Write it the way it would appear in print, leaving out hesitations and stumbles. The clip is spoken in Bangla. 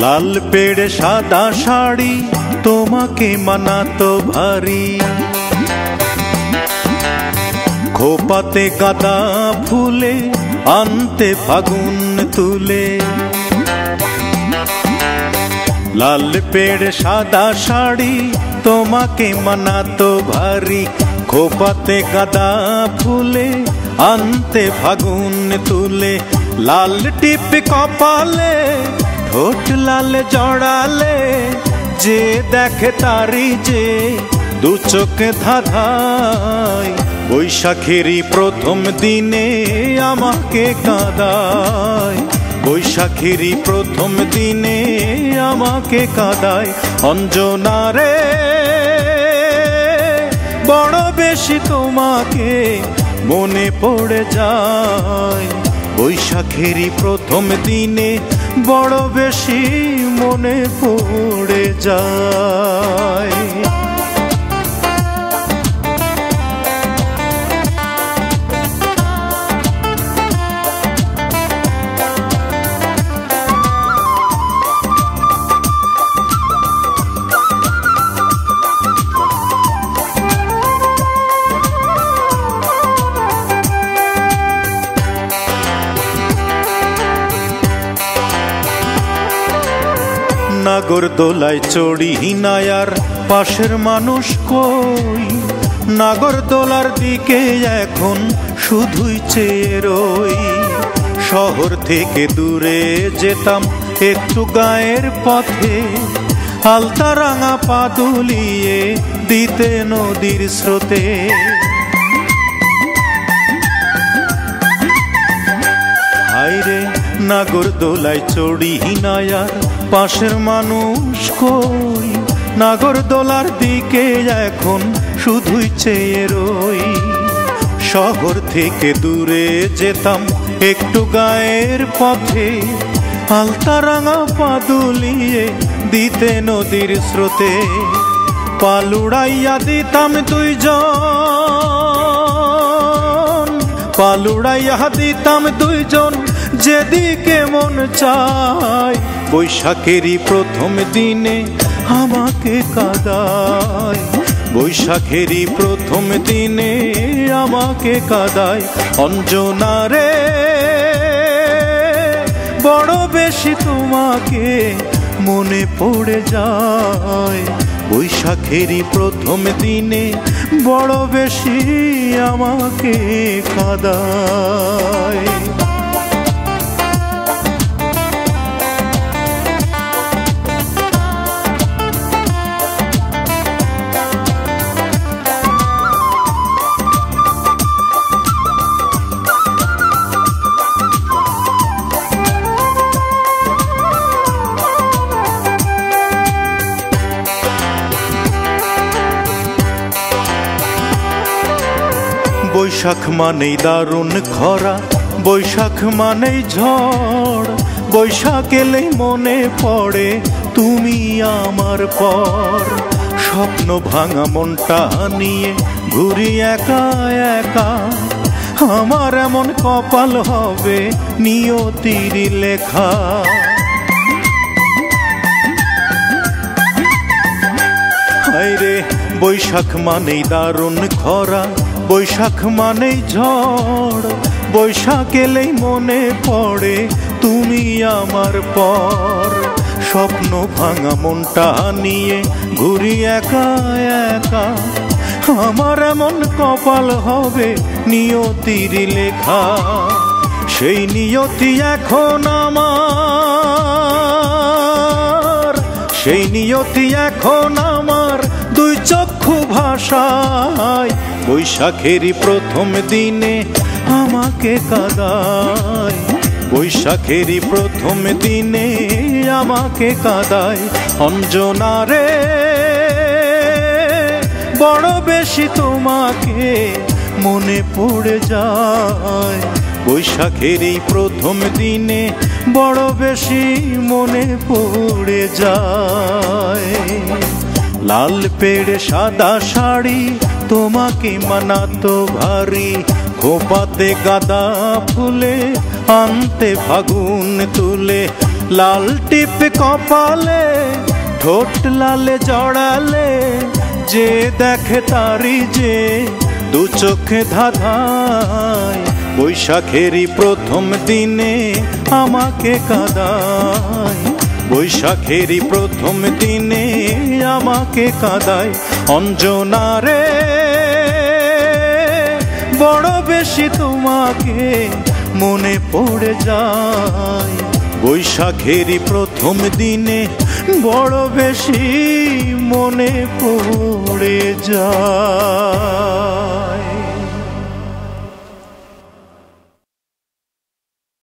লাল পেড়ে সাদা শাড়ি তোমাকে মানাতো ভারী, খোপাতে গাঁদা ফুলে আনতে ফাগুন তুলে। লাল পেড়ে সাদা শাড়ি তোমাকে মানাতো ভারী, খোপাতে গাঁদা ফুলে আনতে ফাগুন তুলে। লাল টিপ কপালে ঠোঁট লাল জড়ালে, যে দেখে তারি যে দু চোখে ধাঁধায়। বৈশাখেরই প্রথম দিনে আমাকে কাঁদায়, বৈশাখেরই প্রথম দিনে আমাকে কাঁদায়। অঞ্জনা রে বড় বেশি তোমাকে মনে পড়ে যায়, বৈশাখেরই প্রথম দিনে বড় বেশি মনে পড়ে যায়। নাগরদোলায় চড়ি নায়ার পাশের মানুষ কই, নাগরদোলার দিকে এখন শুধুই চেয়ে রই। শহর থেকে দূরে যেতাম একটু গায়ের পথে, আলতা রাঙা পা দুলিয়ে দিতে নদীর স্রোতে। হায়রে নাগরদোলায় চড়ি নায়ার পাশের মানুষ কই, নাগরদোলার দিকে এখন শুধুই চেয়ে রই। শহর থেকে দূরে যেতাম একটু গায়ের পথে, আলতা রাঙা পা দুলিয়ে দিতে নদীর স্রোতে। পালুড়াইয়া দিতাম দুইজন, পালুড়াইয়া দিতাম দুইজন যেদিকে মন চায়। বৈশাখেরই প্রথম দিনে আমাকে কাঁদায়, বৈশাখেরই প্রথম দিনে আমাকে কাঁদায়। অঞ্জনা রে বড় বেশি তোমাকে মনে পড়ে যায়, বৈশাখেরই প্রথম দিনে বড় বেশি আমাকে কাঁদায়। বৈশাখ মানেই দারুণ খরা, বৈশাখ মানেই ঝড়, বৈশাখ এলেই মনে পড়ে তুমি আমার পর। স্বপ্ন ভাঙা মনটা নিয়ে ঘুরি একা একা, আমার এমন কপাল হবে নিয়তির লেখা। হায়রে বৈশাখ মানেই দারুণ খরা, বৈশাখ মানেই ঝড়, বৈশাখ এলেই মনে পড়ে তুমি আমার পর। স্বপ্ন ভাঙা মনটা নিয়ে ঘুরি একা একা, আমার এমন কপাল হবে নিয়তির লেখা। সেই নিয়তি এখন আমার, সেই নিয়তি এখন আমার দুই চক্ষু ভাষায়। বৈশাখেরই প্রথম দিনে আমাকে কাঁদায়, বৈশাখেরই প্রথম দিনে আমাকে কাঁদায়। অঞ্জনা রে বড় বেশি তোমাকে মনে পড়ে যায়, বৈশাখেরই প্রথম দিনে বড় বেশি মনে পড়ে যায়। লাল পেড়ে সাদা শাড়ি তোমাকে মানাতো ভারী, খোপাতে গাঁদা ফুলে আনতে ফাগুন তুলে। লাল টিপ কপালে ঠোঁট লালে জড়ালে যে দেখে তারি যে দু চোখে ধাঁধায় বৈশাখেরই প্রথম দিনে আমাকে কাঁদায় বৈশাখেরই প্রথম দিনে আমাকে কাঁদায় অঞ্জনা রে বড় বেশি তোমাকে মনে পড়ে যায় বৈশাখেরই প্রথম দিনে বড় বেশি মনে পড়ে যায়।